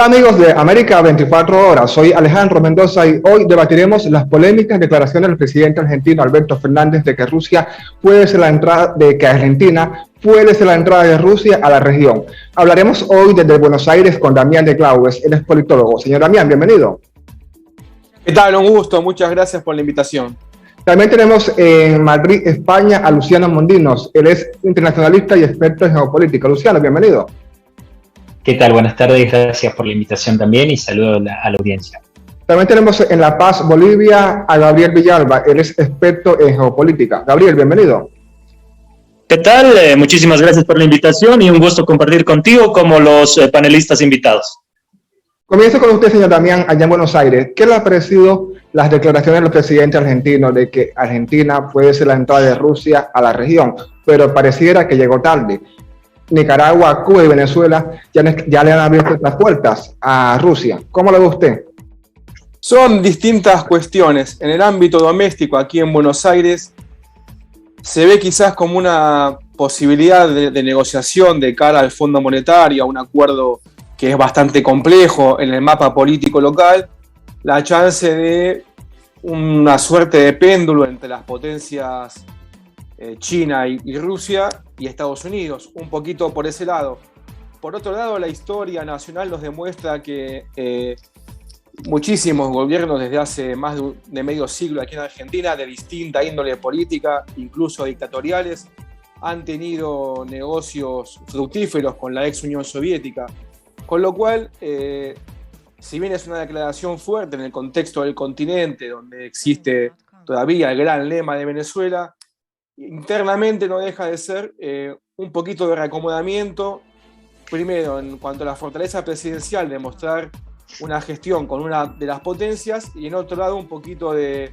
Amigos de América 24 Horas, soy Alejandro Mendoza y hoy debatiremos las polémicas declaraciones del presidente argentino Alberto Fernández de que Argentina puede ser la entrada de Rusia a la región. Hablaremos hoy desde Buenos Aires con Damián de Claues, él es politólogo. Señor Damián, bienvenido. ¿Qué tal? Un gusto, muchas gracias por la invitación. También tenemos en Madrid, España, a Luciano Mondinos, él es internacionalista y experto en geopolítica. Luciano, bienvenido. ¿Qué tal? Buenas tardes, gracias por la invitación también y saludo a la audiencia. También tenemos en La Paz, Bolivia, a Gabriel Villalba, él es experto en geopolítica. Gabriel, bienvenido. ¿Qué tal? Muchísimas gracias por la invitación y un gusto compartir contigo como los panelistas invitados. Comienzo con usted, señor Damián, allá en Buenos Aires. ¿Qué le ha parecido las declaraciones del presidente argentino de que Argentina puede ser la entrada de Rusia a la región, pero pareciera que llegó tarde? Nicaragua, Cuba y Venezuela ya le han abierto las puertas a Rusia. ¿Cómo lo ve usted? Son distintas cuestiones. En el ámbito doméstico, aquí en Buenos Aires, se ve quizás como una posibilidad de negociación de cara al Fondo Monetario, a un acuerdo que es bastante complejo en el mapa político local, la chance de una suerte de péndulo entre las potencias China y Rusia y Estados Unidos, un poquito por ese lado. Por otro lado, la historia nacional nos demuestra que muchísimos gobiernos desde hace más de medio siglo aquí en Argentina, de distinta índole política, incluso dictatoriales, han tenido negocios fructíferos con la ex Unión Soviética. Con lo cual, si bien es una declaración fuerte en el contexto del continente, donde existe todavía el gran lema de Venezuela, internamente no deja de ser un poquito de reacomodamiento, primero en cuanto a la fortaleza presidencial de mostrar una gestión con una de las potencias y en otro lado un poquito de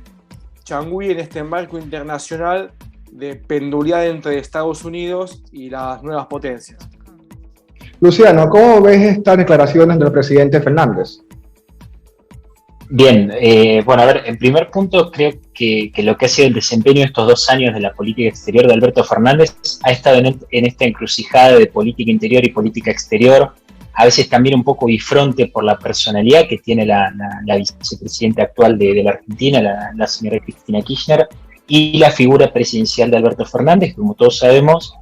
changüí en este marco internacional de pendular entre Estados Unidos y las nuevas potencias. Luciano, ¿cómo ves estas declaraciones del presidente Fernández? Bien, bueno, a ver, en primer punto creo que lo que ha sido el desempeño de estos 2 años de la política exterior de Alberto Fernández ha estado en esta encrucijada de política interior y política exterior, a veces también un poco bifronte por la personalidad que tiene la vicepresidenta actual de la Argentina, la señora Cristina Kirchner, y la figura presidencial de Alberto Fernández, que como todos sabemos,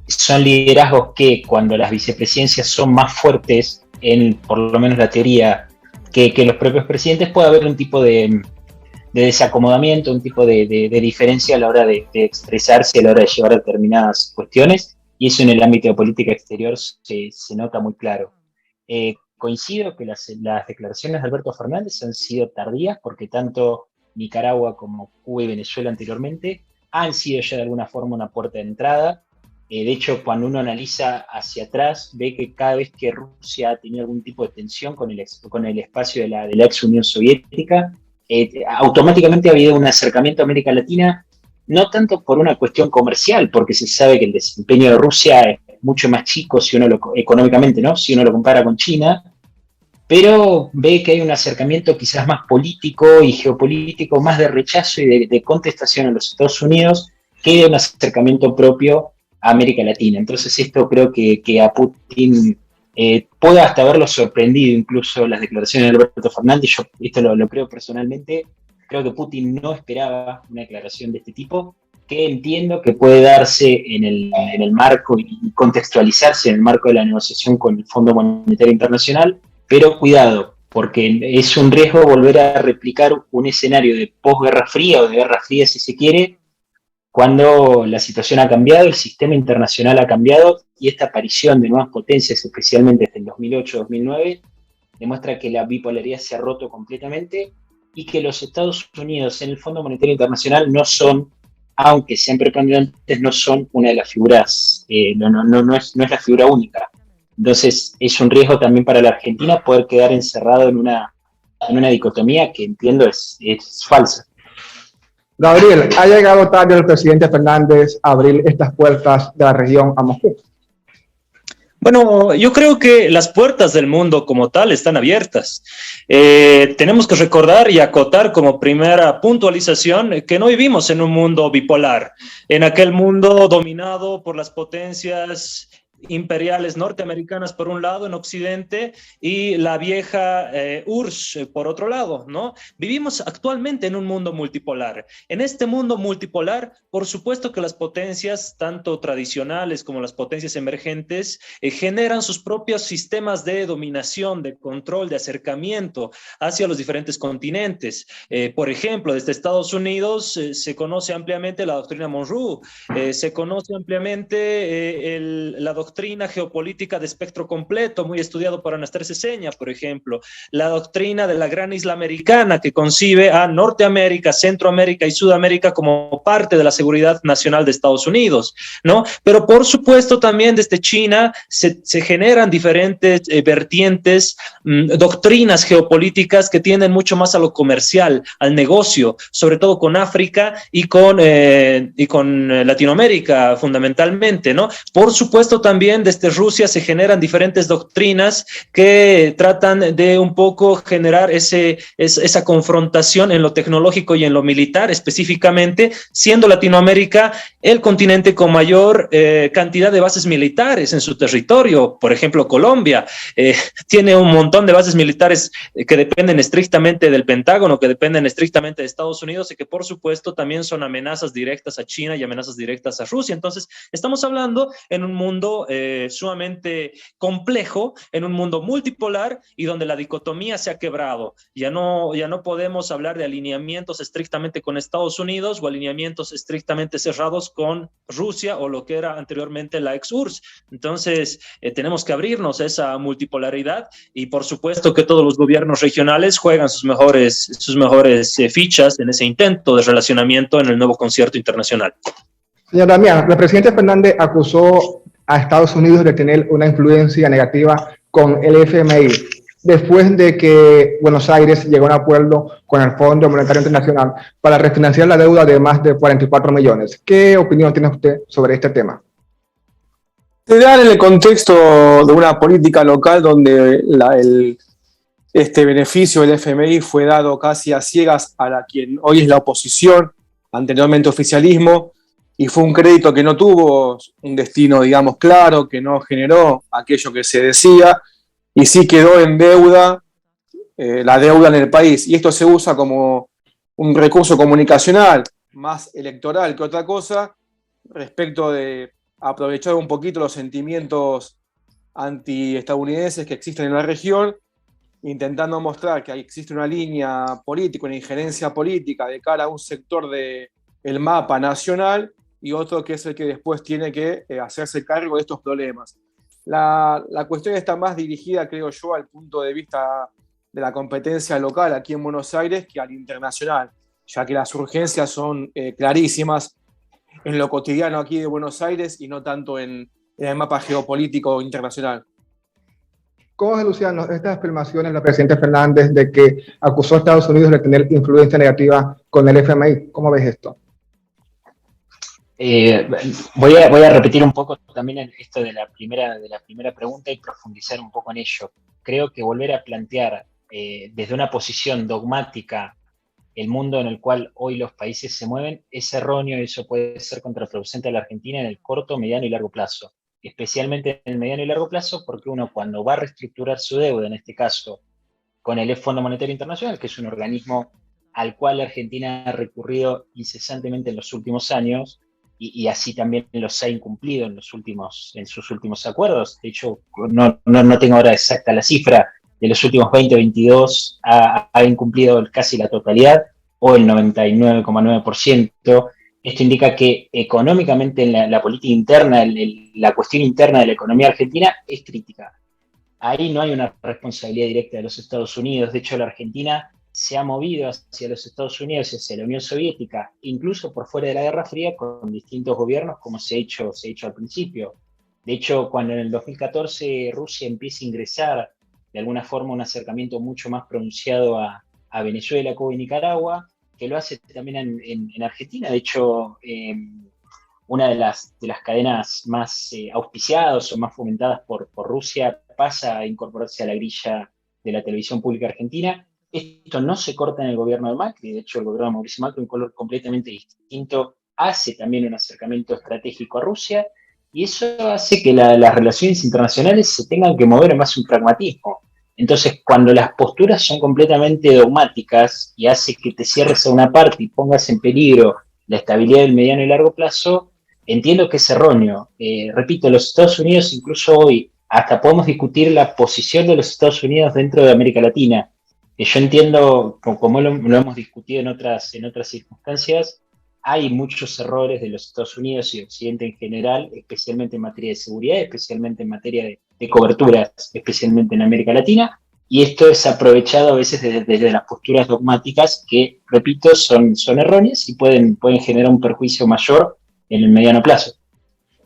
son liderazgos que cuando las vicepresidencias son más fuertes, en por lo menos la teoría, que los propios presidentes, puede haber un tipo de desacomodamiento, un tipo de diferencia a la hora de expresarse, a la hora de llevar determinadas cuestiones, y eso en el ámbito de política exterior se nota muy claro. Coincido que las declaraciones de Alberto Fernández han sido tardías, porque tanto Nicaragua como Cuba y Venezuela anteriormente han sido ya de alguna forma una puerta de entrada. De hecho, cuando uno analiza hacia atrás, ve que cada vez que Rusia ha tenido algún tipo de tensión con el espacio de la ex Unión Soviética, automáticamente ha habido un acercamiento a América Latina, no tanto por una cuestión comercial, porque se sabe que el desempeño de Rusia es mucho más chico económicamente, ¿no? Si uno lo compara con China, pero ve que hay un acercamiento quizás más político y geopolítico, más de rechazo y de contestación a los Estados Unidos, que de un acercamiento propio a América Latina. Entonces esto creo que a Putin puede hasta haberlo sorprendido, incluso las declaraciones de Alberto Fernández. Yo esto lo creo personalmente, creo que Putin no esperaba una declaración de este tipo, que entiendo que puede darse en el marco y contextualizarse en el marco de la negociación con el Fondo Monetario Internacional, pero cuidado, porque es un riesgo volver a replicar un escenario de posguerra fría o de guerra fría si se quiere, cuando la situación ha cambiado, el sistema internacional ha cambiado y esta aparición de nuevas potencias, especialmente desde el 2008-2009, demuestra que la bipolaridad se ha roto completamente y que los Estados Unidos en el Fondo Monetario Internacional no son, aunque sean preponderantes, no son una de las figuras, no es la figura única. Entonces es un riesgo también para la Argentina poder quedar encerrado en una dicotomía que entiendo es falsa. Gabriel, ¿ha llegado tarde el presidente Fernández a abrir estas puertas de la región a Moscú? Bueno, yo creo que las puertas del mundo como tal están abiertas. Tenemos que recordar y acotar como primera puntualización que no vivimos en un mundo bipolar, en aquel mundo dominado por las potencias imperiales norteamericanas por un lado en Occidente y la vieja URSS por otro lado, ¿no? Vivimos actualmente en un mundo multipolar. En este mundo multipolar, por supuesto que las potencias, tanto tradicionales como las potencias emergentes, generan sus propios sistemas de dominación, de control, de acercamiento hacia los diferentes continentes. Por ejemplo, desde Estados Unidos se conoce ampliamente la doctrina Monroe, se conoce ampliamente la doctrina geopolítica de espectro completo, muy estudiado por Anastasia Ceseña, por ejemplo, la doctrina de la gran isla americana, que concibe a Norteamérica, Centroamérica y Sudamérica como parte de la seguridad nacional de Estados Unidos, ¿no? Pero por supuesto también desde China se generan diferentes vertientes, doctrinas geopolíticas que tienden mucho más a lo comercial, al negocio, sobre todo con África y con Latinoamérica fundamentalmente, ¿no? Por supuesto también desde Rusia se generan diferentes doctrinas que tratan de un poco generar esa confrontación en lo tecnológico y en lo militar específicamente, siendo Latinoamérica el continente con mayor cantidad de bases militares en su territorio. Por ejemplo, Colombia tiene un montón de bases militares que dependen estrictamente del Pentágono, que dependen estrictamente de Estados Unidos y que por supuesto también son amenazas directas a China y amenazas directas a Rusia. Entonces, estamos hablando en un mundo sumamente complejo, en un mundo multipolar y donde la dicotomía se ha quebrado. Ya no podemos hablar de alineamientos estrictamente con Estados Unidos o alineamientos estrictamente cerrados con Rusia o lo que era anteriormente la ex-URSS. Entonces, tenemos que abrirnos a esa multipolaridad y por supuesto que todos los gobiernos regionales juegan sus mejores fichas en ese intento de relacionamiento en el nuevo concierto internacional. Señor Damián, la presidenta Fernández acusó a Estados Unidos de tener una influencia negativa con el FMI después de que Buenos Aires llegó a un acuerdo con el Fondo Monetario Internacional para refinanciar la deuda de más de 44 millones. ¿Qué opinión tiene usted sobre este tema? Se da en el contexto de una política local donde este beneficio del FMI fue dado casi a ciegas a quien hoy es la oposición, anteriormente oficialismo, y fue un crédito que no tuvo un destino, digamos, claro, que no generó aquello que se decía, y sí quedó en deuda, la deuda en el país. Y esto se usa como un recurso comunicacional, más electoral que otra cosa, respecto de aprovechar un poquito los sentimientos anti-estadounidenses que existen en la región, intentando mostrar que existe una línea política, una injerencia política de cara a un sector del mapa nacional y otro que es el que después tiene que hacerse cargo de estos problemas. La cuestión está más dirigida, creo yo, al punto de vista de la competencia local aquí en Buenos Aires que al internacional, ya que las urgencias son clarísimas en lo cotidiano aquí de Buenos Aires y no tanto en el mapa geopolítico internacional. ¿Cómo ves, Luciano, estas afirmaciones de la presidenta Fernández de que acusó a Estados Unidos de tener influencia negativa con el FMI? ¿Cómo ves esto? Voy a repetir un poco también esto de la primera pregunta y profundizar un poco en ello. Creo que volver a plantear desde una posición dogmática el mundo en el cual hoy los países se mueven es erróneo y eso puede ser contraproducente a la Argentina en el corto, mediano y largo plazo. Especialmente en el mediano y largo plazo porque uno cuando va a reestructurar su deuda, en este caso con el Fondo Monetario Internacional, que es un organismo al cual la Argentina ha recurrido incesantemente en los últimos años, y así también los ha incumplido en sus últimos acuerdos. De hecho, no tengo ahora exacta la cifra, de los últimos 20-22 ha incumplido casi la totalidad, o el 99,9%. Esto indica que económicamente en la política interna, la cuestión interna de la economía argentina es crítica. Ahí no hay una responsabilidad directa de los Estados Unidos. De hecho, la Argentina se ha movido hacia los Estados Unidos y hacia la Unión Soviética, incluso por fuera de la Guerra Fría, con distintos gobiernos, como se ha hecho al principio. De hecho, cuando en el 2014 Rusia empieza a ingresar de alguna forma un acercamiento mucho más pronunciado a Venezuela, Cuba y Nicaragua, que lo hace también en Argentina. De hecho, una de las cadenas más auspiciadas o más fomentadas por Rusia pasa a incorporarse a la grilla de la televisión pública argentina. Esto no se corta en el gobierno de Macri. De hecho, el gobierno de Mauricio Macri, un color completamente distinto, hace también un acercamiento estratégico a Rusia. y eso hace que las relaciones internacionales se tengan que mover en base a un pragmatismo. Entonces, cuando las posturas son completamente dogmáticas y hace que te cierres a una parte y pongas en peligro la estabilidad del mediano y largo plazo, entiendo que es erróneo. Repito, los Estados Unidos, incluso hoy, hasta podemos discutir la posición de los Estados Unidos dentro de América Latina, que yo entiendo, como lo hemos discutido en otras circunstancias, hay muchos errores de los Estados Unidos y Occidente en general, especialmente en materia de seguridad, especialmente en materia de coberturas, especialmente en América Latina, y esto es aprovechado a veces desde las posturas dogmáticas que, repito, son erróneas y pueden generar un perjuicio mayor en el mediano plazo.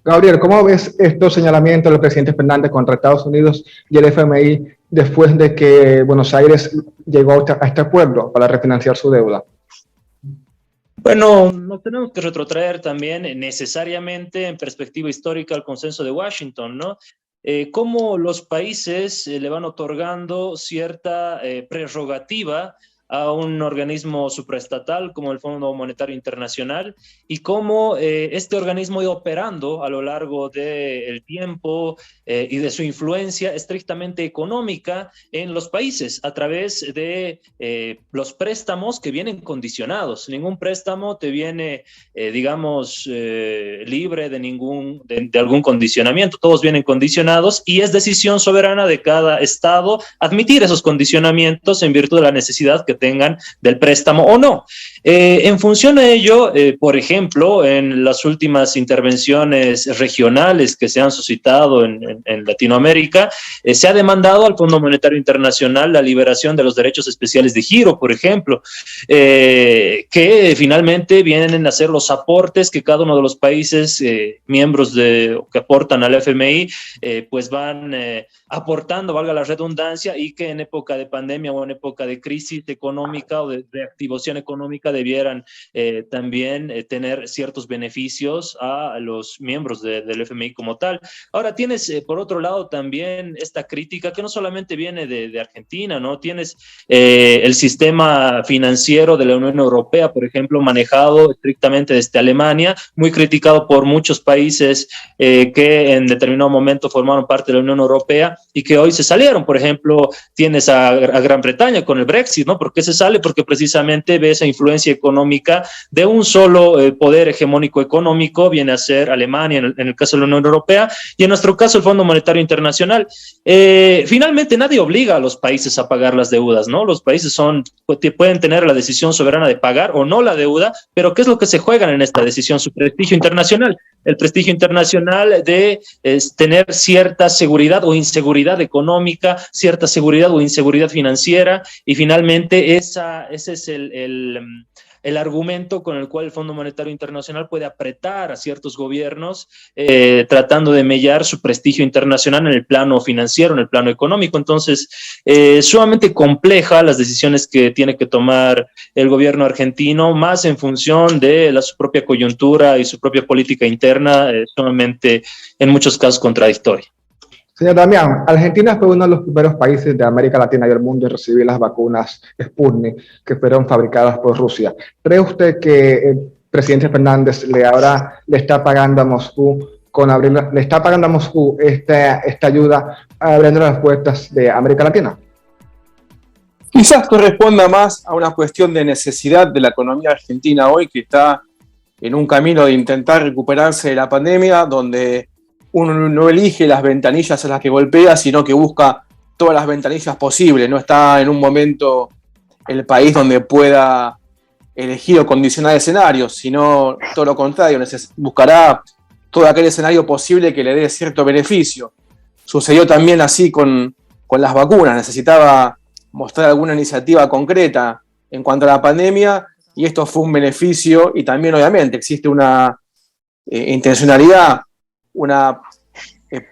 Gabriel, ¿cómo ves estos señalamientos del presidente Fernández contra Estados Unidos y el FMI después de que Buenos Aires llegó a este acuerdo para refinanciar su deuda? Bueno, no tenemos que retrotraer también necesariamente en perspectiva histórica al consenso de Washington, ¿no? Cómo los países le van otorgando cierta prerrogativa a un organismo supraestatal como el Fondo Monetario Internacional y cómo este organismo ha ido operando a lo largo del tiempo y de su influencia estrictamente económica en los países a través de los préstamos que vienen condicionados. Ningún préstamo te viene, libre de algún condicionamiento. Todos vienen condicionados y es decisión soberana de cada estado admitir esos condicionamientos en virtud de la necesidad que tengan del préstamo o no. En función de ello, por ejemplo, en las últimas intervenciones regionales que se han suscitado en Latinoamérica, se ha demandado al Fondo Monetario Internacional la liberación de los derechos especiales de giro, por ejemplo, que finalmente vienen a ser los aportes que cada uno de los países miembros que aportan al FMI, pues van aportando, valga la redundancia, y que en época de pandemia o en época de crisis económica o de reactivación económica debieran también tener ciertos beneficios a los miembros del FMI como tal. Ahora tienes, por otro lado, también esta crítica que no solamente viene de Argentina, ¿no? Tienes el sistema financiero de la Unión Europea, por ejemplo, manejado estrictamente desde Alemania, muy criticado por muchos países que en determinado momento formaron parte de la Unión Europea y que hoy se salieron. Por ejemplo, tienes a Gran Bretaña con el Brexit, ¿no? ¿Por qué se sale? Porque precisamente ve esa influencia económica de un solo poder hegemónico económico, viene a ser Alemania en el caso de la Unión Europea, y en nuestro caso el Fondo Monetario Internacional. Finalmente nadie obliga a los países a pagar las deudas, ¿no? Los países pueden tener la decisión soberana de pagar o no la deuda, pero ¿qué es lo que se juegan en esta decisión? Su prestigio internacional. El prestigio internacional de tener cierta seguridad o inseguridad económica, cierta seguridad o inseguridad financiera, y finalmente ese es el argumento con el cual el Fondo Monetario Internacional puede apretar a ciertos gobiernos tratando de mellar su prestigio internacional en el plano financiero, en el plano económico. Entonces, sumamente compleja las decisiones que tiene que tomar el gobierno argentino, más en función de su propia coyuntura y su propia política interna, sumamente en muchos casos contradictoria. Señor Damián, Argentina fue uno de los primeros países de América Latina y del mundo en recibir las vacunas Sputnik que fueron fabricadas por Rusia. ¿Cree usted que el presidente Fernández le está pagando a Moscú esta ayuda abriendo las puertas de América Latina? Quizás corresponda más a una cuestión de necesidad de la economía argentina hoy, que está en un camino de intentar recuperarse de la pandemia, donde uno no elige las ventanillas a las que golpea, sino que busca todas las ventanillas posibles. No está en un momento el país donde pueda elegir o condicionar escenarios, sino todo lo contrario, buscará todo aquel escenario posible que le dé cierto beneficio. Sucedió también así con las vacunas. Necesitaba mostrar alguna iniciativa concreta en cuanto a la pandemia, y esto fue un beneficio, y también obviamente existe una intencionalidad, un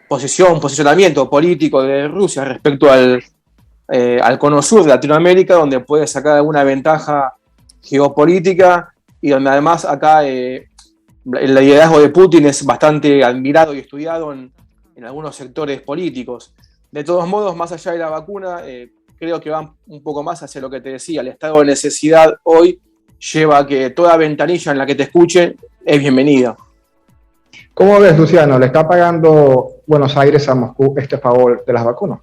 posicionamiento político de Rusia respecto al cono sur de Latinoamérica, donde puede sacar alguna ventaja geopolítica y donde además acá el liderazgo de Putin es bastante admirado y estudiado en algunos sectores políticos. De todos modos, más allá de la vacuna, creo que va un poco más hacia lo que te decía. El estado de necesidad hoy lleva a que toda ventanilla en la que te escuchen es bienvenida. ¿Cómo ves, Luciano? ¿Le está pagando Buenos Aires a Moscú este favor de las vacunas?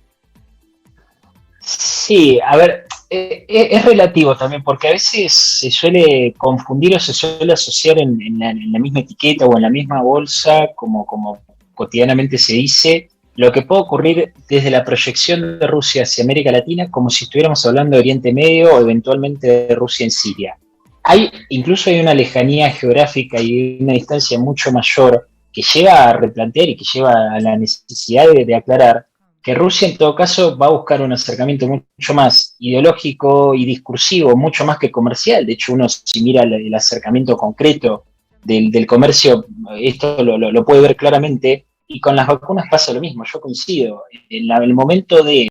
Sí, a ver, es relativo también, porque a veces se suele confundir o se suele asociar en la misma etiqueta o en la misma bolsa, como cotidianamente se dice, lo que puede ocurrir desde la proyección de Rusia hacia América Latina, como si estuviéramos hablando de Oriente Medio o eventualmente de Rusia en Siria. Incluso hay una lejanía geográfica y una distancia mucho mayor que lleva a replantear y que lleva a la necesidad de aclarar que Rusia en todo caso va a buscar un acercamiento mucho más ideológico y discursivo, mucho más que comercial. De hecho, uno si mira el acercamiento concreto del comercio, esto lo puede ver claramente, y con las vacunas pasa lo mismo, yo coincido. En el momento de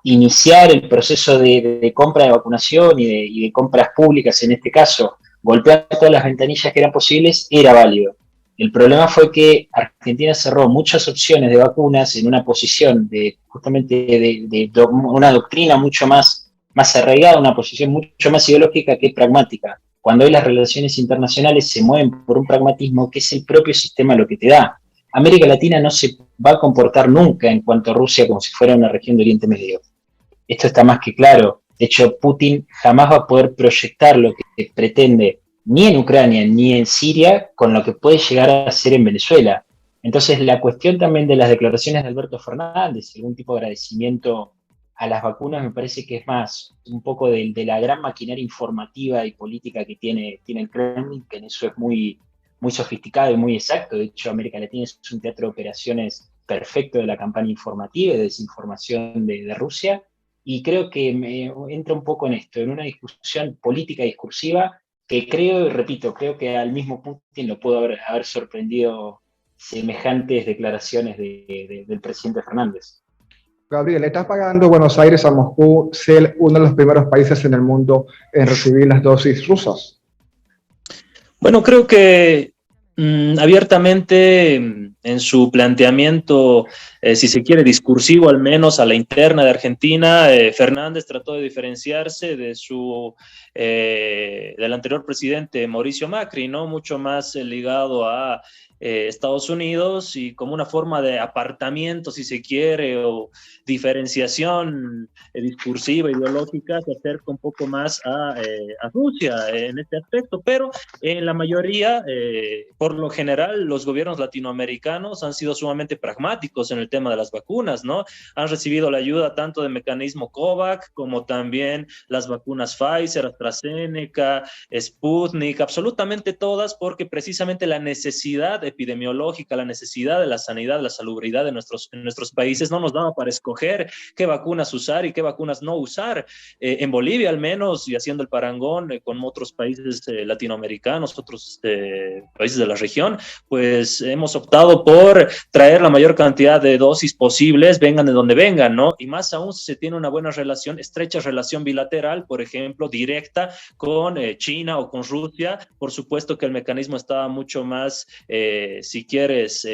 iniciar el proceso de compra de vacunación y de compras públicas, en este caso, golpear todas las ventanillas que eran posibles, era válido. El problema fue que Argentina cerró muchas opciones de vacunas en una posición de justamente una doctrina mucho más arraigada, una posición mucho más ideológica que pragmática. Cuando hoy las relaciones internacionales se mueven por un pragmatismo que es el propio sistema lo que te da. América Latina no se va a comportar nunca en cuanto a Rusia como si fuera una región de Oriente Medio. Esto está más que claro. De hecho, Putin jamás va a poder proyectar lo que pretende ni en Ucrania ni en Siria con lo que puede llegar a ser en Venezuela. Entonces, la cuestión también de las declaraciones de Alberto Fernández, algún tipo de agradecimiento a las vacunas, me parece que es más un poco de la gran maquinaria informativa y política que tiene el Kremlin, que en eso es muy sofisticado y muy exacto. De hecho, América Latina es un teatro de operaciones perfecto de la campaña informativa y de desinformación de Rusia. Y creo que entra un poco en esto, en una discusión política discursiva que creo, y repito, creo que al mismo Putin lo pudo haber sorprendido semejantes declaraciones del presidente Fernández. Gabriel, ¿le estás pagando Buenos Aires a Moscú ser uno de los primeros países en el mundo en recibir las dosis rusas? Bueno, creo que abiertamente en su planteamiento, si se quiere, discursivo al menos a la interna de Argentina, Fernández trató de diferenciarse del anterior presidente Mauricio Macri, ¿no? Mucho más ligado a Estados Unidos y como una forma de apartamiento, si se quiere, o diferenciación discursiva, ideológica, se acerca un poco más a Rusia en este aspecto, pero en la mayoría, por lo general, los gobiernos latinoamericanos han sido sumamente pragmáticos en el tema de las vacunas, ¿no? Han recibido la ayuda tanto del mecanismo COVAX como también las vacunas Pfizer, AstraZeneca, Sputnik, absolutamente todas, porque precisamente la necesidad epidemiológica, la necesidad de la sanidad, la salubridad en nuestros países no nos daba para escoger qué vacunas usar y qué vacunas no usar. En Bolivia, al menos, y haciendo el parangón con otros países latinoamericanos, otros países de la región, pues hemos optado por traer la mayor cantidad de dosis posibles, vengan de donde vengan, ¿no? Y más aún si se tiene una buena relación, estrecha relación bilateral, por ejemplo, directa con China o con Rusia. Por supuesto que el mecanismo estaba mucho más, si quieres,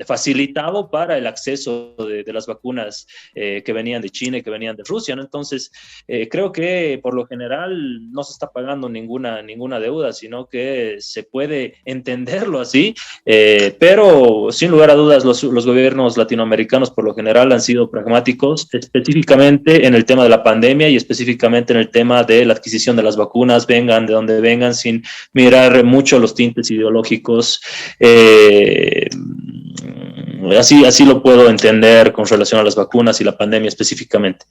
facilitado para el acceso de las vacunas que venían de China y que venían de Rusia, ¿no? Entonces, creo que por lo general no se está pagando ninguna deuda, sino que se puede entenderlo así, pero sin lugar a dudas los gobiernos latinoamericanos por lo general han sido pragmáticos, específicamente en el tema de la pandemia y específicamente en el tema de la adquisición de las vacunas, vengan de donde vengan, sin mirar mucho los tintes ideológicos. Así lo puedo entender con relación a las vacunas y la pandemia específicamente.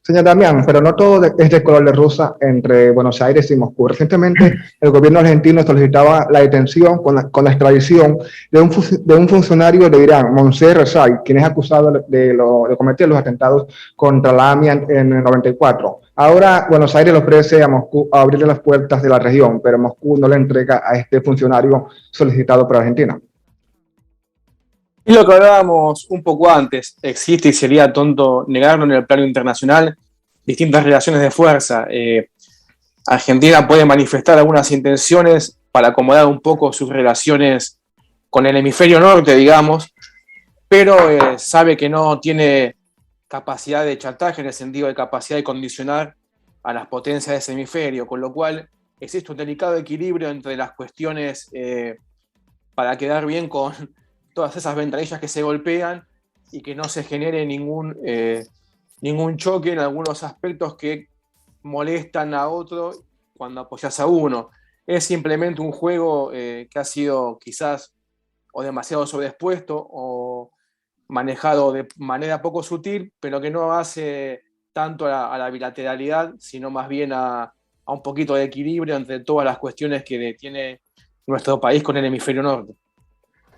Señor Damián, pero no todo es de color de rosa entre Buenos Aires y Moscú. Recientemente, el gobierno argentino solicitaba la detención con la extradición de un funcionario de Irán, Moncler Rexay, quien es acusado de cometer los atentados contra la AMIA en el 94. Ahora, Buenos Aires le ofrece a Moscú a abrirle las puertas de la región, pero Moscú no le entrega a este funcionario solicitado por Argentina. Y lo que hablábamos un poco antes, existe y sería tonto negarlo en el plano internacional, distintas relaciones de fuerza. Argentina puede manifestar algunas intenciones para acomodar un poco sus relaciones con el hemisferio norte, digamos, pero sabe que no tiene capacidad de chantaje en el sentido de capacidad de condicionar a las potencias de ese hemisferio, con lo cual existe un delicado equilibrio entre las cuestiones para quedar bien con todas esas ventanillas que se golpean y que no se genere ningún choque en algunos aspectos que molestan a otro cuando apoyas a uno. Es simplemente un juego que ha sido quizás o demasiado sobreexpuesto o manejado de manera poco sutil, pero que no hace tanto a la bilateralidad, sino más bien a un poquito de equilibrio entre todas las cuestiones que tiene nuestro país con el hemisferio norte.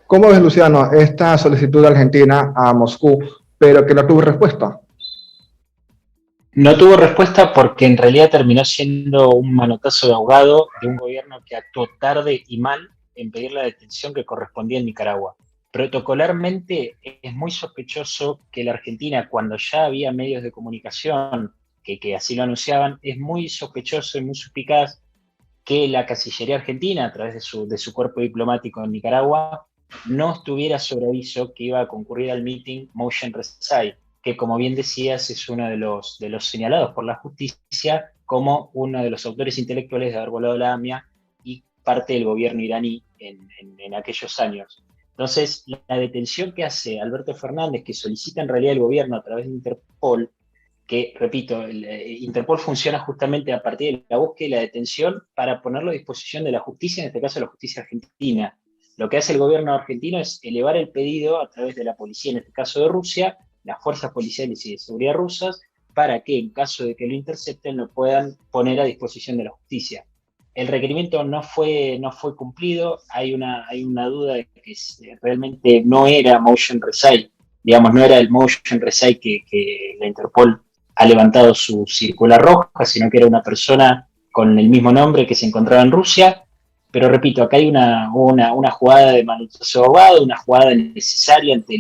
¿Cómo ves, Luciano, esta solicitud de Argentina a Moscú, pero que no tuvo respuesta? No tuvo respuesta porque en realidad terminó siendo un manotazo de ahogado de un gobierno que actuó tarde y mal en pedir la detención que correspondía en Nicaragua. Protocolarmente es muy sospechoso que la Argentina, cuando ya había medios de comunicación que así lo anunciaban, es muy sospechoso y muy suspicaz que la Cancillería Argentina, a través de su cuerpo diplomático en Nicaragua, no estuviera sobre aviso que iba a concurrir al meeting Mohsen Rezai, que como bien decías es uno de los señalados por la justicia como uno de los autores intelectuales de haber volado la AMIA y parte del gobierno iraní en aquellos años. Entonces, la detención que hace Alberto Fernández, que solicita en realidad el gobierno a través de Interpol, que, repito, Interpol funciona justamente a partir de la búsqueda y la detención para ponerlo a disposición de la justicia, en este caso la justicia argentina. Lo que hace el gobierno argentino es elevar el pedido a través de la policía, en este caso de Rusia, las fuerzas policiales y de seguridad rusas, para que en caso de que lo intercepten lo puedan poner a disposición de la justicia. El requerimiento no fue cumplido, hay una duda de que realmente no era Mohsen Rezai, digamos, no era el Mohsen Rezai que la Interpol ha levantado su circular roja, sino que era una persona con el mismo nombre que se encontraba en Rusia. Pero repito, acá hay una jugada de manotazo ahogado, una jugada necesaria ante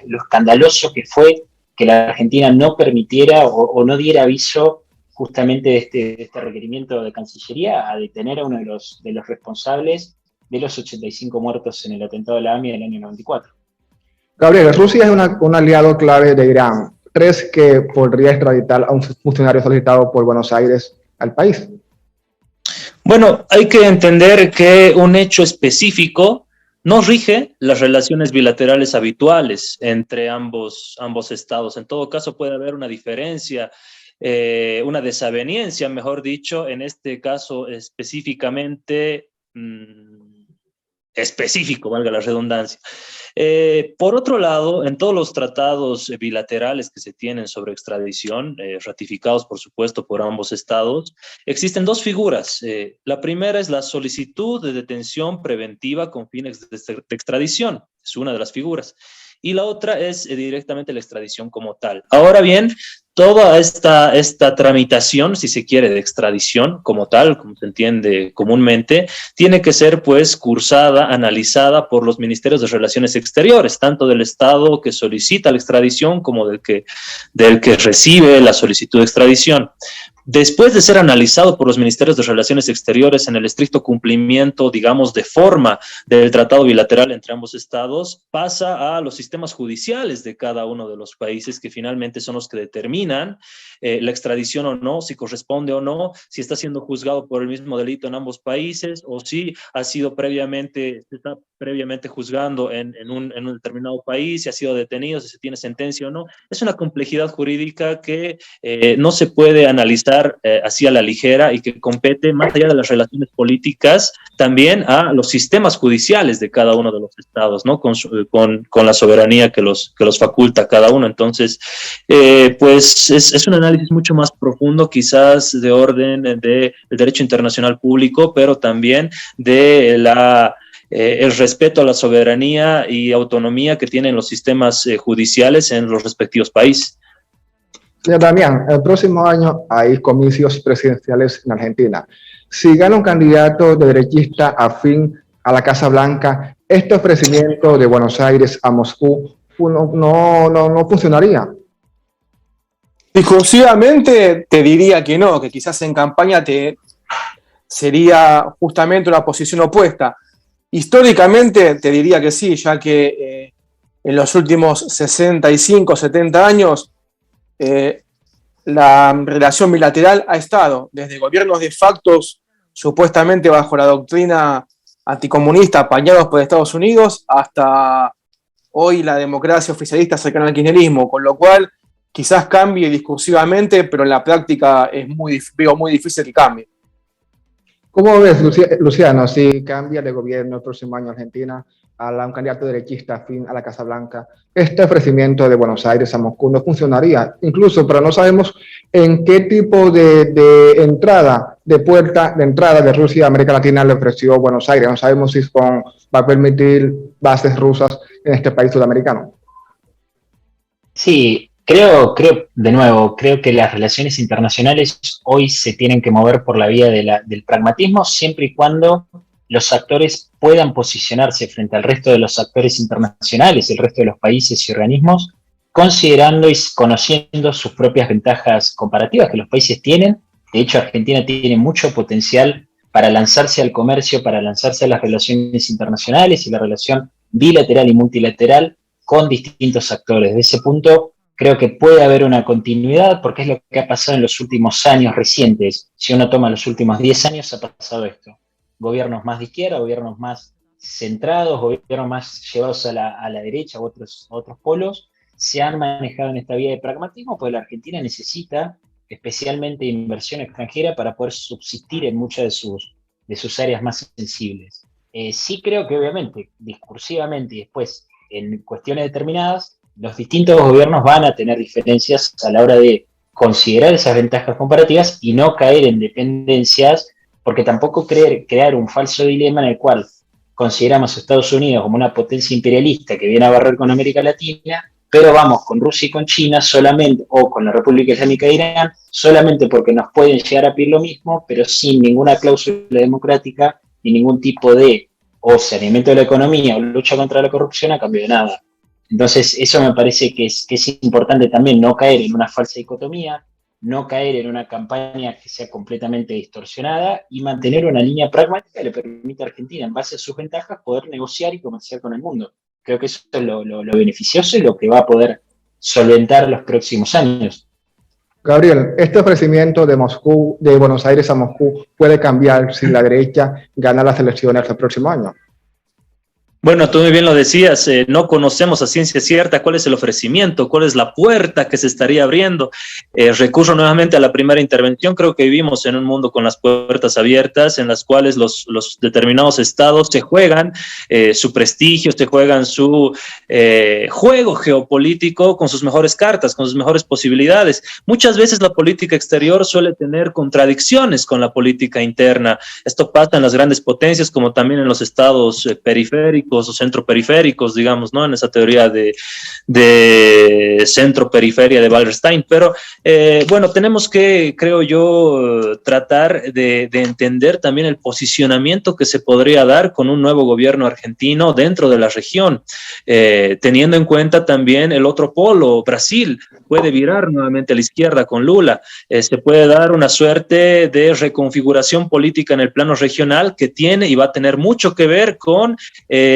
lo escandaloso que fue que la Argentina no permitiera o no diera aviso justamente de este requerimiento de Cancillería a detener a uno de los responsables de los 85 muertos en el atentado de la AMIA del año 94. Gabriel, Rusia es un aliado clave de Irán. ¿Crees que podría extraditar a un funcionario solicitado por Buenos Aires al país? Bueno, hay que entender que un hecho específico no rige las relaciones bilaterales habituales entre ambos estados. En todo caso, puede haber una diferencia, una desaveniencia, mejor dicho, en este caso específicamente específico, valga la redundancia. Por otro lado, en todos los tratados bilaterales que se tienen sobre extradición, ratificados por supuesto por ambos estados, existen dos figuras. La primera es la solicitud de detención preventiva con fines de extradición, es una de las figuras. Y la otra es directamente la extradición como tal. Ahora bien, toda esta tramitación, si se quiere, de extradición como tal, como se entiende comúnmente, tiene que ser pues cursada, analizada por los ministerios de Relaciones Exteriores, tanto del Estado que solicita la extradición como del que recibe la solicitud de extradición. Después de ser analizado por los ministerios de Relaciones Exteriores en el estricto cumplimiento, digamos, de forma del tratado bilateral entre ambos estados, pasa a los sistemas judiciales de cada uno de los países que finalmente son los que determinan la extradición o no, si corresponde o no, si está siendo juzgado por el mismo delito en ambos países o si ha sido se está previamente juzgando en un determinado país, si ha sido detenido, si se tiene sentencia o no. Es una complejidad jurídica que no se puede analizar así a la ligera y que compete, más allá de las relaciones políticas, también a los sistemas judiciales de cada uno de los estados, ¿no? Con la soberanía que los faculta cada uno. Entonces, pues es un análisis mucho más profundo, quizás de orden del derecho internacional público, pero también de el respeto a la soberanía y autonomía que tienen los sistemas judiciales en los respectivos países. Señor Damián, el próximo año hay comicios presidenciales en Argentina. Si gana un candidato de derechista afín a la Casa Blanca, este ofrecimiento de Buenos Aires a Moscú no funcionaría. Discursivamente te diría que no, que quizás en campaña sería justamente una posición opuesta. Históricamente te diría que sí, ya que en los últimos 65, 70 años la relación bilateral ha estado desde gobiernos de facto, supuestamente bajo la doctrina anticomunistas apañados por Estados Unidos hasta hoy la democracia oficialista cercana al kirchnerismo, con lo cual quizás cambie discursivamente, pero en la práctica veo muy difícil que cambie. ¿Cómo ves, Luciano, si cambia de gobierno el próximo año Argentina a un candidato derechista afín a la Casa Blanca? Este ofrecimiento de Buenos Aires a Moscú no funcionaría, incluso, pero no sabemos en qué tipo de entrada, de puerta de entrada de Rusia a América Latina le ofreció Buenos Aires. No sabemos si va a permitir bases rusas en este país sudamericano. Sí, creo que las relaciones internacionales hoy se tienen que mover por la vía del pragmatismo, siempre y cuando los actores puedan posicionarse frente al resto de los actores internacionales, el resto de los países y organismos, considerando y conociendo sus propias ventajas comparativas que los países tienen. De hecho, Argentina tiene mucho potencial para lanzarse al comercio, para lanzarse a las relaciones internacionales y la relación bilateral y multilateral con distintos actores. Desde ese punto, creo que puede haber una continuidad, porque es lo que ha pasado en los últimos años recientes. Si uno toma los últimos 10 años, ha pasado esto. Gobiernos más de izquierda, gobiernos más centrados, gobiernos más llevados a la derecha u otros polos, se han manejado en esta vía de pragmatismo, porque la Argentina necesita especialmente inversión extranjera para poder subsistir en muchas de sus áreas más sensibles. Sí creo que obviamente, discursivamente y después en cuestiones determinadas, los distintos gobiernos van a tener diferencias a la hora de considerar esas ventajas comparativas y no caer en dependencias, porque tampoco crear un falso dilema en el cual consideramos a Estados Unidos como una potencia imperialista que viene a barrer con América Latina, pero vamos con Rusia y con China solamente, o con la República Islámica de Irán, solamente porque nos pueden llegar a pedir lo mismo, pero sin ninguna cláusula democrática ni ningún tipo de o saneamiento de la economía o lucha contra la corrupción a cambio de nada. Entonces, eso me parece que es importante también, no caer en una falsa dicotomía, no caer en una campaña que sea completamente distorsionada y mantener una línea pragmática que le permita a Argentina, en base a sus ventajas, poder negociar y comerciar con el mundo. Creo que eso es lo beneficioso y lo que va a poder solventar los próximos años. Gabriel, este ofrecimiento de Buenos Aires a Moscú puede cambiar si la derecha gana las elecciones el próximo año. Bueno, tú muy bien lo decías, no conocemos a ciencia cierta cuál es el ofrecimiento, cuál es la puerta que se estaría abriendo. Recurro nuevamente a la primera intervención, creo que vivimos en un mundo con las puertas abiertas, en las cuales los determinados estados se juegan su prestigio, se juegan su juego geopolítico con sus mejores cartas, con sus mejores posibilidades. Muchas veces la política exterior suele tener contradicciones con la política interna. Esto pasa en las grandes potencias, como también en los estados periféricos o centroperiféricos, digamos, ¿no? En esa teoría de centro-periferia de Wallerstein. Pero, bueno, tenemos que, creo yo, tratar de entender también el posicionamiento que se podría dar con un nuevo gobierno argentino dentro de la región, teniendo en cuenta también el otro polo, Brasil puede virar nuevamente a la izquierda con Lula, se puede dar una suerte de reconfiguración política en el plano regional que tiene y va a tener mucho que ver con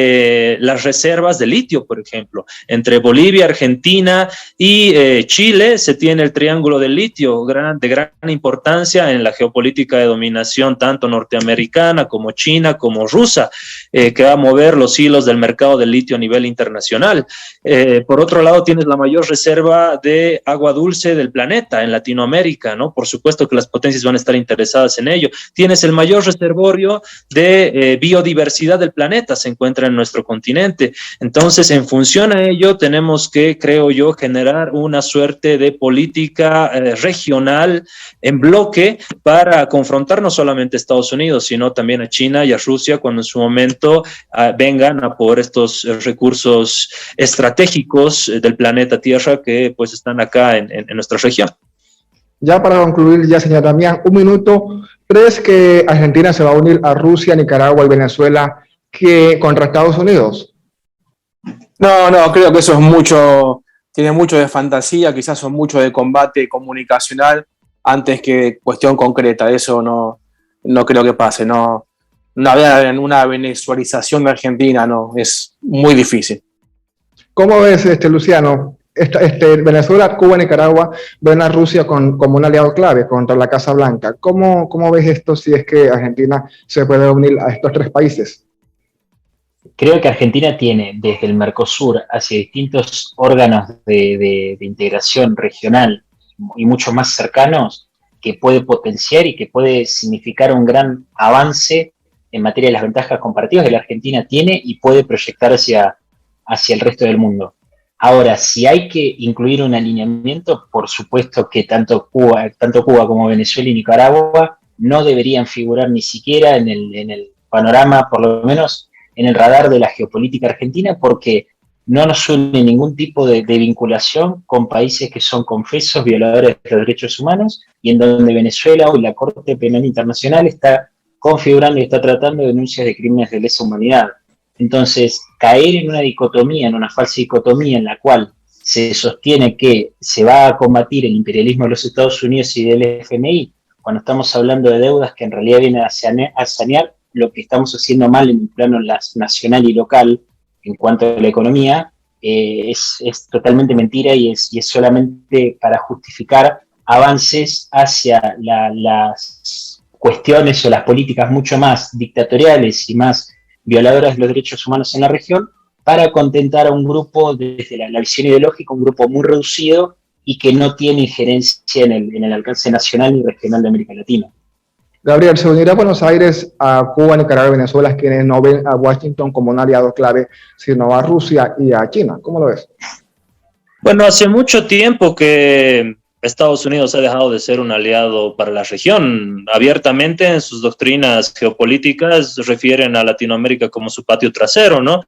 las reservas de litio, por ejemplo. Entre Bolivia, Argentina y Chile se tiene el triángulo del litio de gran importancia en la geopolítica de dominación tanto norteamericana como china como rusa, que va a mover los hilos del mercado del litio a nivel internacional. Por otro lado, tienes la mayor reserva de agua dulce del planeta en Latinoamérica, ¿no? Por supuesto que las potencias van a estar interesadas en ello. Tienes el mayor reservorio de biodiversidad del planeta, se encuentra en nuestro continente. Entonces, en función a ello, tenemos que, creo yo, generar una suerte de política regional en bloque para confrontar no solamente a Estados Unidos, sino también a China y a Rusia cuando en su momento vengan a por estos recursos estratégicos del planeta Tierra que pues están acá en nuestra región. Ya para concluir, ya señor Damián, un minuto. ¿Crees que Argentina se va a unir a Rusia, Nicaragua y Venezuela contra Estados Unidos? No, creo que eso es mucho, tiene mucho de fantasía, quizás son mucho de combate comunicacional antes que cuestión concreta. Eso no creo que pase. No habrá una venezuelización de Argentina, no, es muy difícil. ¿Cómo ves, Luciano? Venezuela, Cuba y Nicaragua ven a Rusia como un aliado clave contra la Casa Blanca. ¿Cómo ves esto si es que Argentina se puede unir a estos tres países? creo que Argentina tiene desde el Mercosur hacia distintos órganos de integración regional y mucho más cercanos que puede potenciar y que puede significar un gran avance en materia de las ventajas comparativas que la Argentina tiene y puede proyectar hacia el resto del mundo. Ahora, si hay que incluir un alineamiento, por supuesto que tanto Cuba como Venezuela y Nicaragua no deberían figurar ni siquiera en el panorama, por lo menos en el radar de la geopolítica argentina, porque no nos une ningún tipo de vinculación con países que son confesos violadores de los derechos humanos y en donde Venezuela hoy la Corte Penal Internacional está configurando y está tratando denuncias de crímenes de lesa humanidad. Entonces, caer en una dicotomía, en una falsa dicotomía en la cual se sostiene que se va a combatir el imperialismo de los Estados Unidos y del FMI, cuando estamos hablando de deudas que en realidad vienen a sanear lo que estamos haciendo mal en el plano nacional y local en cuanto a la economía, es totalmente mentira y es solamente para justificar avances hacia las cuestiones o las políticas mucho más dictatoriales y más violadoras de los derechos humanos en la región, para contentar a un grupo desde la visión ideológica, un grupo muy reducido y que no tiene injerencia en el alcance nacional ni regional de América Latina. Gabriel, ¿se unirá a Buenos Aires, a Cuba, Nicaragua y Venezuela, quienes no ven a Washington como un aliado clave, sino a Rusia y a China? ¿Cómo lo ves? Bueno, hace mucho tiempo que Estados Unidos ha dejado de ser un aliado para la región. Abiertamente en sus doctrinas geopolíticas refieren a Latinoamérica como su patio trasero, ¿no?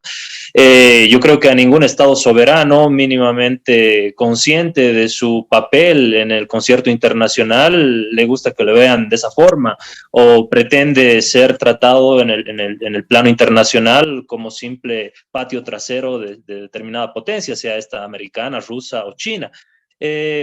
Yo creo que a ningún Estado soberano mínimamente consciente de su papel en el concierto internacional le gusta que lo vean de esa forma o pretende ser tratado en el plano internacional como simple patio trasero de determinada potencia, sea esta americana, rusa o china.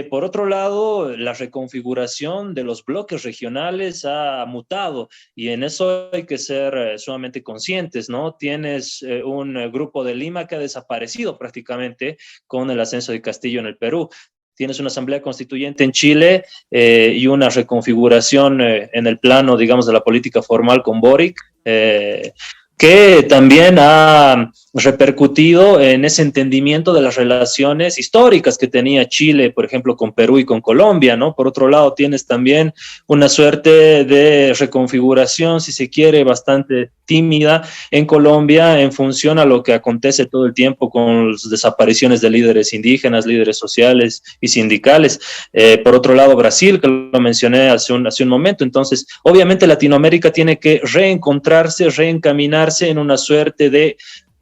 Por otro lado, la reconfiguración de los bloques regionales ha mutado y en eso hay que ser sumamente conscientes, ¿no? Tienes un grupo de Lima que ha desaparecido prácticamente con el ascenso de Castillo en el Perú. Tienes una asamblea constituyente en Chile y una reconfiguración en el plano, digamos, de la política formal con Boric, que también ha repercutido en ese entendimiento de las relaciones históricas que tenía Chile, por ejemplo, con Perú y con Colombia, ¿no? Por otro lado, tienes también una suerte de reconfiguración, si se quiere, bastante tímida en Colombia en función a lo que acontece todo el tiempo con las desapariciones de líderes indígenas, líderes sociales y sindicales. Por otro lado, Brasil, que lo mencioné hace un momento. Entonces, obviamente Latinoamérica tiene que reencontrarse, reencaminarse en una suerte de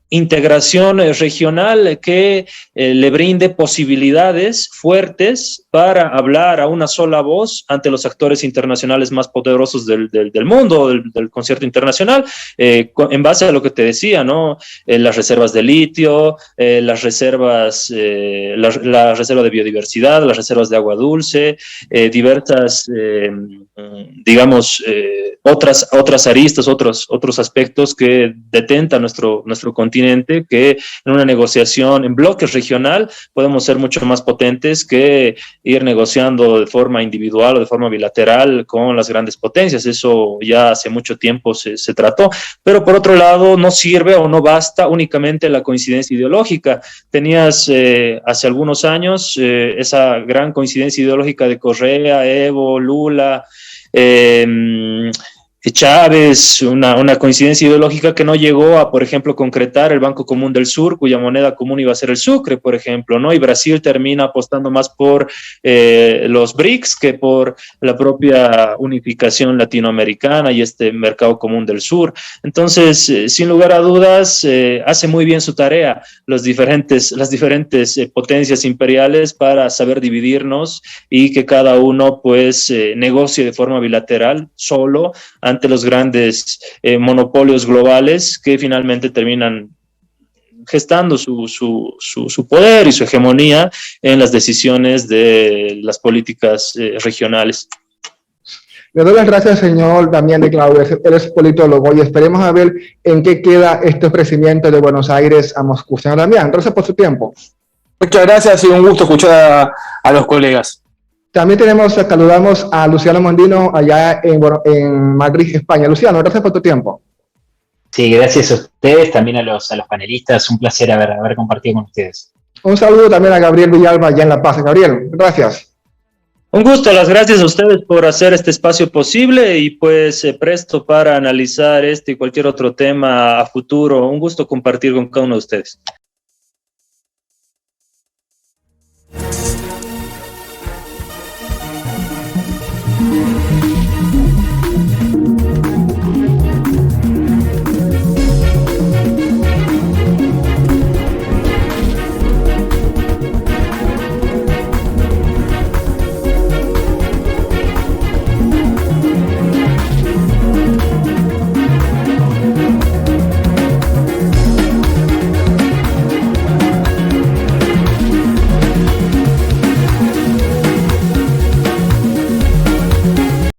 integración regional que le brinde posibilidades fuertes para hablar a una sola voz ante los actores internacionales más poderosos del mundo, del concierto internacional, en base a lo que te decía, ¿no? Las reservas de litio, las reservas, la reserva de biodiversidad, las reservas de agua dulce, diversas, digamos, otras aristas, otros aspectos que detentan nuestro continente, que en una negociación en bloques regional podemos ser mucho más potentes que ir negociando de forma individual o de forma bilateral con las grandes potencias. Eso ya hace mucho tiempo se trató, pero por otro lado no sirve o no basta únicamente la coincidencia ideológica. Tenías hace algunos años esa gran coincidencia ideológica de Correa, Evo, Lula, Chávez, una coincidencia ideológica que no llegó a, por ejemplo, concretar el Banco Común del Sur, cuya moneda común iba a ser el sucre, por ejemplo, ¿no? Y Brasil termina apostando más por los BRICS que por la propia unificación latinoamericana y este mercado común del sur. Entonces, sin lugar a dudas, hace muy bien su tarea las diferentes potencias imperiales para saber dividirnos y que cada uno, pues, negocie de forma bilateral, solo, ante los grandes monopolios globales que finalmente terminan gestando su poder y su hegemonía en las decisiones de las políticas regionales. Le doy las gracias, señor Damián de Claudio, eres politólogo y esperemos a ver en qué queda este ofrecimiento de Buenos Aires a Moscú. Señor Damián, gracias por su tiempo. Muchas gracias y un gusto escuchar a los colegas. También saludamos a Luciano Mondino allá en Madrid, España. Luciano, gracias por tu tiempo. Sí, gracias a ustedes, también a los panelistas, un placer haber compartido con ustedes. Un saludo también a Gabriel Villalba allá en La Paz. Gabriel, gracias. Un gusto, las gracias a ustedes por hacer este espacio posible y pues presto para analizar este y cualquier otro tema a futuro. Un gusto compartir con cada uno de ustedes.